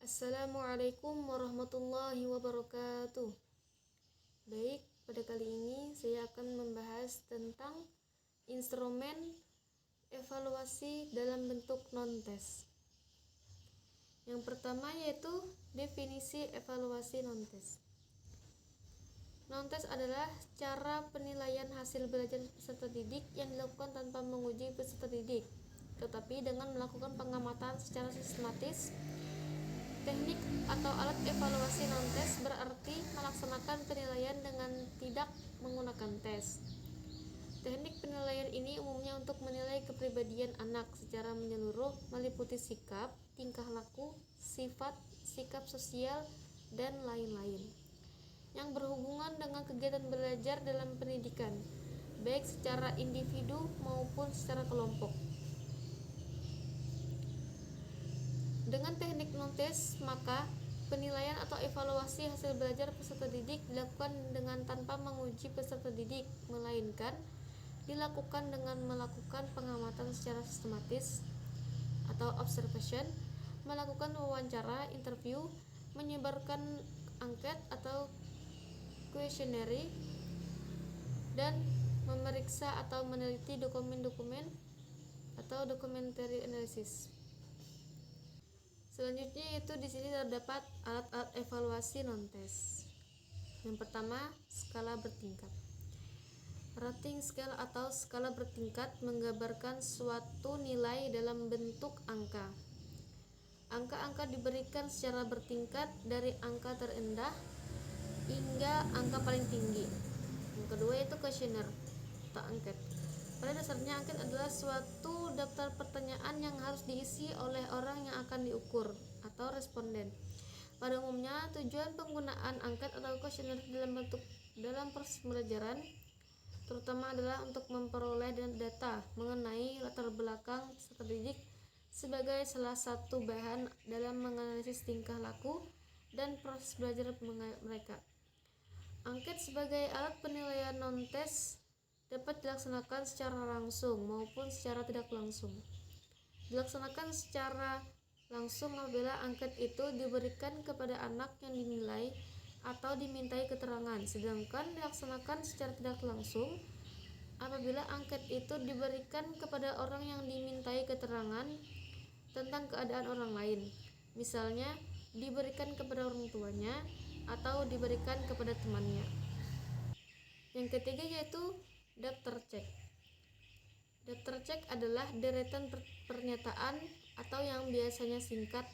Assalamualaikum warahmatullahi wabarakatuh. Baik, pada kali ini saya akan membahas tentang instrumen evaluasi dalam bentuk non-tes. Yang pertama yaitu definisi evaluasi non-tes. Non-tes adalah cara penilaian hasil belajar peserta didik yang dilakukan tanpa menguji peserta didik, tetapi dengan melakukan pengamatan secara sistematis. Teknik atau alat evaluasi non-tes berarti melaksanakan penilaian dengan tidak menggunakan tes. Teknik penilaian ini umumnya untuk menilai kepribadian anak secara menyeluruh, meliputi sikap, tingkah laku, sifat, sikap sosial, dan lain-lain yang berhubungan dengan kegiatan belajar dalam pendidikan, baik secara individu maupun secara kelompok. Dengan teknik non-tes, maka penilaian atau evaluasi hasil belajar peserta didik dilakukan dengan tanpa menguji peserta didik, melainkan dilakukan dengan melakukan pengamatan secara sistematis atau observation, melakukan wawancara, interview, menyebarkan angket atau questionnaire, dan memeriksa atau meneliti dokumen-dokumen atau documentary analysis. Selanjutnya yaitu di sini terdapat alat-alat evaluasi non-tes. Yang pertama, skala bertingkat. Rating scale atau skala bertingkat menggambarkan suatu nilai dalam bentuk angka. Angka-angka diberikan secara bertingkat dari angka terendah hingga angka paling tinggi. Yang kedua yaitu questionnaire atau angket. Pada dasarnya angket adalah suatu daftar pertanyaan yang harus diisi oleh orang yang akan diukur atau responden. Pada umumnya tujuan penggunaan angket atau kuesioner dalam proses pembelajaran terutama adalah untuk memperoleh data mengenai latar belakang peserta didik sebagai salah satu bahan dalam menganalisis tingkah laku dan proses belajar mereka. Angket sebagai alat penilaian non-tes dapat dilaksanakan secara langsung maupun secara tidak langsung. Dilaksanakan secara langsung apabila angket itu diberikan kepada anak yang dinilai atau dimintai keterangan, sedangkan dilaksanakan secara tidak langsung apabila angket itu diberikan kepada orang yang dimintai keterangan tentang keadaan orang lain, misalnya diberikan kepada orang tuanya atau diberikan kepada temannya. Yang ketiga yaitu daftar cek. Daftar cek adalah deretan pernyataan atau yang biasanya singkat,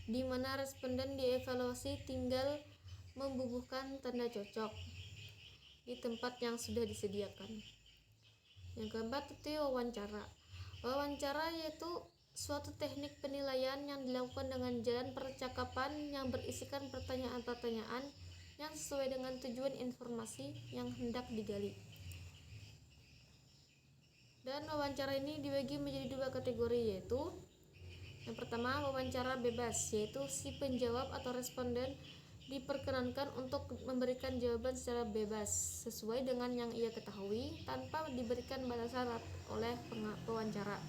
di mana responden dievaluasi tinggal membubuhkan tanda cocok di tempat yang sudah disediakan. Yang keempat itu wawancara. Wawancara yaitu suatu teknik penilaian yang dilakukan dengan jalan percakapan yang berisikan pertanyaan-pertanyaan yang sesuai dengan tujuan informasi yang hendak digali. Dan wawancara ini dibagi menjadi dua kategori, yaitu yang pertama wawancara bebas, yaitu si penjawab atau responden diperkenankan untuk memberikan jawaban secara bebas sesuai dengan yang ia ketahui tanpa diberikan batasan oleh pewawancara.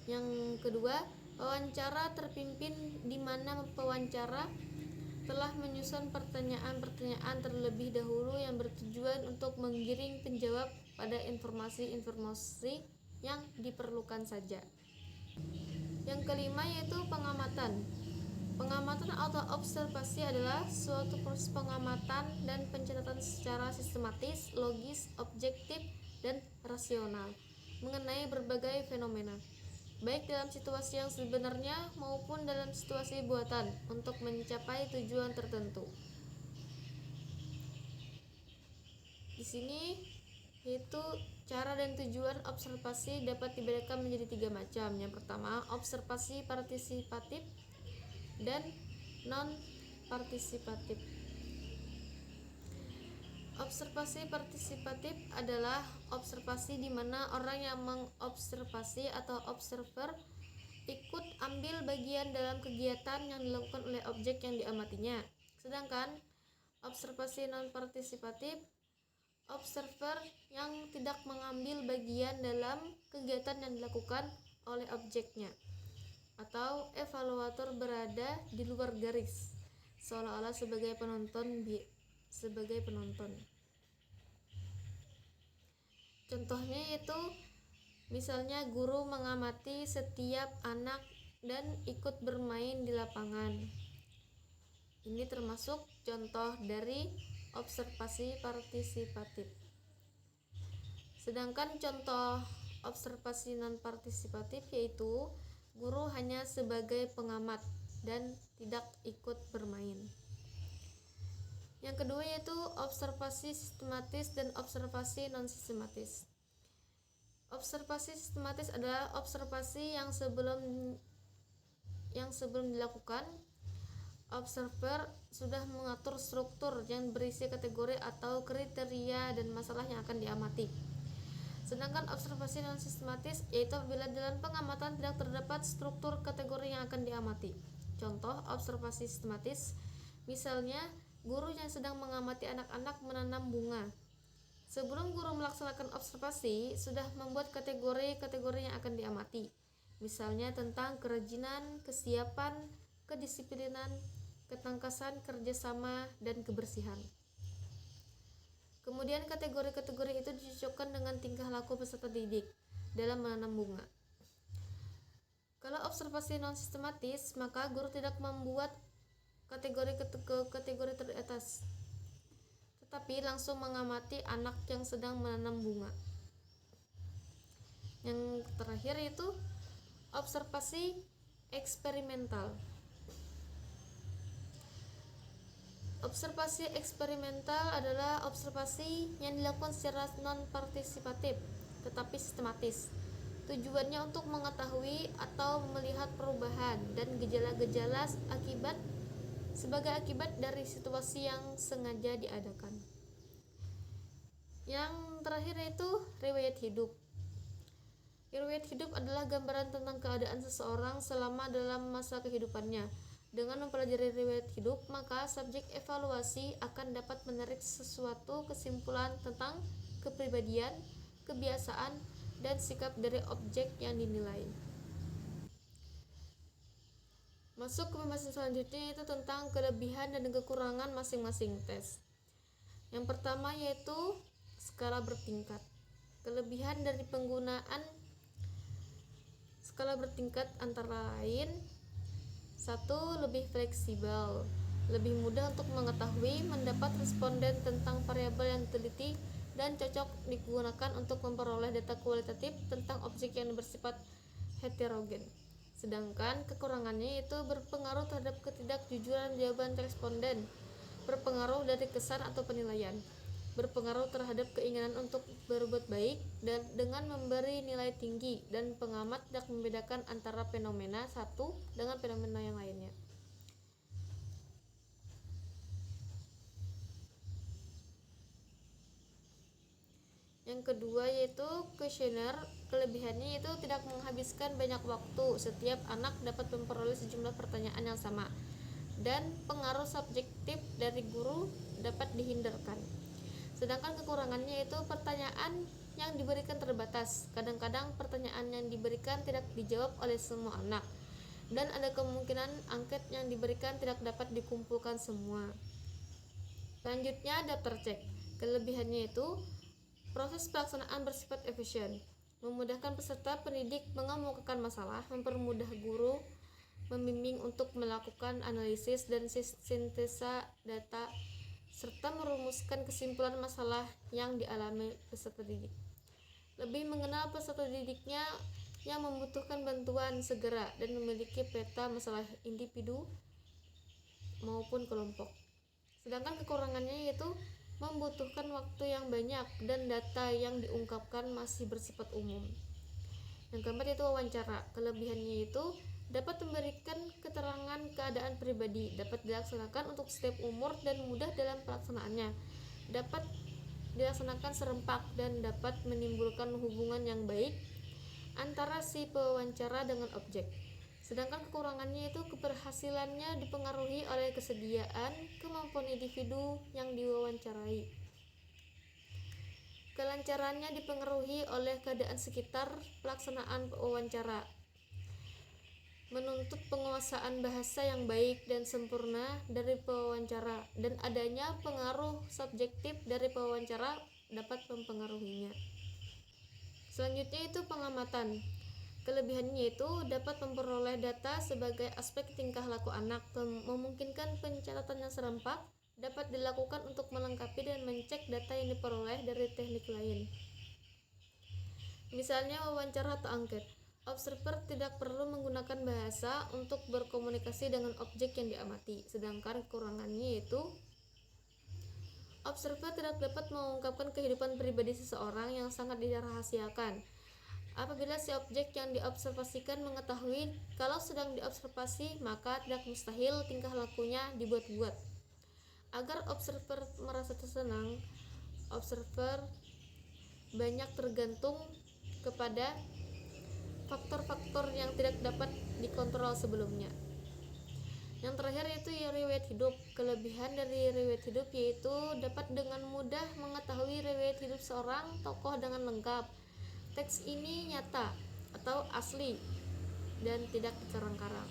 Yang kedua, wawancara terpimpin, di mana pewawancara telah menyusun pertanyaan-pertanyaan terlebih dahulu yang bertujuan untuk menggiring penjawab pada informasi-informasi yang diperlukan saja. Yang kelima yaitu pengamatan. Pengamatan atau observasi adalah suatu proses pengamatan dan pencatatan secara sistematis, logis, objektif, dan rasional mengenai berbagai fenomena, baik dalam situasi yang sebenarnya maupun dalam situasi buatan untuk mencapai tujuan tertentu. Di sini yaitu cara dan tujuan observasi dapat dibedakan menjadi tiga macam. Yang pertama, observasi partisipatif dan non-partisipatif. Observasi partisipatif adalah observasi di mana orang yang mengobservasi atau observer ikut ambil bagian dalam kegiatan yang dilakukan oleh objek yang diamatinya. Sedangkan observasi non-partisipatif, observer yang tidak mengambil bagian dalam kegiatan yang dilakukan oleh objeknya atau evaluator berada di luar garis, seolah-olah sebagai penonton. Contohnya itu misalnya guru mengamati setiap anak dan ikut bermain di lapangan. Ini termasuk contoh dari observasi partisipatif. Sedangkan contoh observasi non-partisipatif yaitu guru hanya sebagai pengamat dan tidak ikut bermain. Yang kedua yaitu observasi sistematis dan observasi non-sistematis. Observasi sistematis adalah observasi yang sebelum dilakukan, observer sudah mengatur struktur yang berisi kategori atau kriteria dan masalah yang akan diamati. Sedangkan observasi non-sistematis yaitu apabila dalam pengamatan tidak terdapat struktur kategori yang akan diamati. Contoh observasi sistematis, misalnya guru yang sedang mengamati anak-anak menanam bunga. Sebelum guru melaksanakan observasi, sudah membuat kategori-kategori yang akan diamati. Misalnya tentang kerajinan, kesiapan, kedisiplinan, ketangkasan, kerjasama, dan kebersihan. Kemudian kategori-kategori itu dicocokkan dengan tingkah laku peserta didik dalam menanam bunga. Kalau observasi non-sistematis, maka guru tidak membuat kategori teratas, tetapi langsung mengamati anak yang sedang menanam bunga. Yang terakhir itu observasi eksperimental. Observasi eksperimental adalah observasi yang dilakukan secara non-partisipatif tetapi sistematis. Tujuannya untuk mengetahui atau melihat perubahan dan gejala-gejala sebagai akibat dari situasi yang sengaja diadakan. Yang terakhir yaitu riwayat hidup. Riwayat hidup adalah gambaran tentang keadaan seseorang selama dalam masa kehidupannya. Dengan mempelajari riwayat hidup, maka subjek evaluasi akan dapat menarik sesuatu kesimpulan tentang kepribadian, kebiasaan, dan sikap dari objek yang dinilai. Masuk ke pembahasan selanjutnya yaitu tentang kelebihan dan kekurangan masing-masing tes. Yang pertama yaitu skala bertingkat. Kelebihan dari penggunaan skala bertingkat antara lain: 1. Lebih fleksibel, lebih mudah untuk mengetahui, mendapat responden tentang variabel yang teliti dan cocok digunakan untuk memperoleh data kualitatif tentang objek yang bersifat heterogen. Sedangkan kekurangannya yaitu berpengaruh terhadap ketidakjujuran jawaban responden, berpengaruh dari kesan atau penilaian, berpengaruh terhadap keinginan untuk berbuat baik dan dengan memberi nilai tinggi, dan pengamat tidak membedakan antara fenomena satu dengan fenomena yang lainnya. Yang kedua yaitu kuesioner. Kelebihannya yaitu tidak menghabiskan banyak waktu, setiap anak dapat memperoleh sejumlah pertanyaan yang sama, dan pengaruh subjektif dari guru dapat dihindarkan. Sedangkan kekurangannya yaitu pertanyaan yang diberikan terbatas. Kadang-kadang pertanyaan yang diberikan tidak dijawab oleh semua anak, dan ada kemungkinan angket yang diberikan tidak dapat dikumpulkan semua. Selanjutnya daftar cek. Kelebihannya itu proses pelaksanaan bersifat efisien, memudahkan peserta pendidik mengemukakan masalah, mempermudah guru membimbing untuk melakukan analisis dan sintesa data, serta merumuskan kesimpulan masalah yang dialami peserta didik. Lebih mengenal peserta didiknya yang membutuhkan bantuan segera dan memiliki peta masalah individu maupun kelompok. Sedangkan kekurangannya yaitu membutuhkan waktu yang banyak dan data yang diungkapkan masih bersifat umum. Yang keempat yaitu wawancara. Kelebihannya itu dapat memberikan keterangan keadaan pribadi, dapat dilaksanakan untuk setiap umur dan mudah dalam pelaksanaannya, dapat dilaksanakan serempak dan dapat menimbulkan hubungan yang baik antara si pewawancara dengan objek. Sedangkan kekurangannya itu keberhasilannya dipengaruhi oleh kesediaan, kemampuan individu yang diwawancarai. Kelancarannya dipengaruhi oleh keadaan sekitar pelaksanaan wawancara. menuntut penguasaan bahasa yang baik dan sempurna dari pewawancara, dan adanya pengaruh subjektif dari pewawancara dapat mempengaruhinya. Selanjutnya itu pengamatan. Kelebihannya itu dapat memperoleh data sebagai aspek tingkah laku anak, memungkinkan pencatatan yang serempak dapat dilakukan untuk melengkapi dan mencek data yang diperoleh dari teknik lain. Misalnya wawancara atau angket. Observer tidak perlu menggunakan bahasa untuk berkomunikasi dengan objek yang diamati, sedangkan kekurangannya yaitu observer tidak dapat mengungkapkan kehidupan pribadi seseorang yang sangat dirahasiakan. Apabila si objek yang diobservasikan mengetahui kalau sedang diobservasi, maka tidak mustahil tingkah lakunya dibuat-buat. Agar observer merasa tersenang, observer banyak tergantung kepada faktor-faktor yang tidak dapat dikontrol sebelumnya. Yang terakhir yaitu riwayat hidup. Kelebihan dari riwayat hidup yaitu dapat dengan mudah mengetahui riwayat hidup seorang tokoh dengan lengkap. Teks ini nyata atau asli dan tidak dikarang-karang.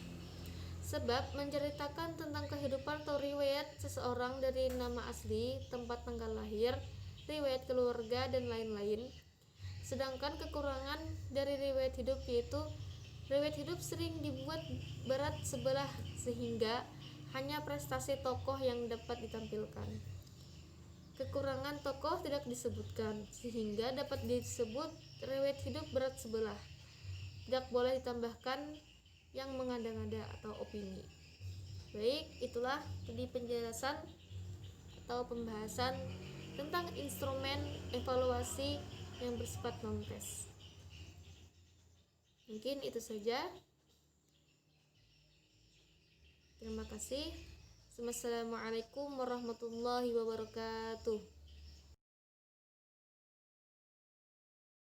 Sebab menceritakan tentang kehidupan atau riwayat seseorang dari nama asli, tempat tanggal lahir, riwayat keluarga, dan lain-lain. Sedangkan kekurangan dari riwayat hidup yaitu riwayat hidup sering dibuat berat sebelah sehingga hanya prestasi tokoh yang dapat ditampilkan. Kekurangan tokoh tidak disebutkan sehingga dapat disebut riwayat hidup berat sebelah. Tidak boleh ditambahkan yang mengada-ngada atau opini. Baik, itulah tadi penjelasan atau pembahasan tentang instrumen evaluasi yang bersifat non-tes. Mungkin itu saja. Terima kasih. Wassalamualaikum warahmatullahi wabarakatuh.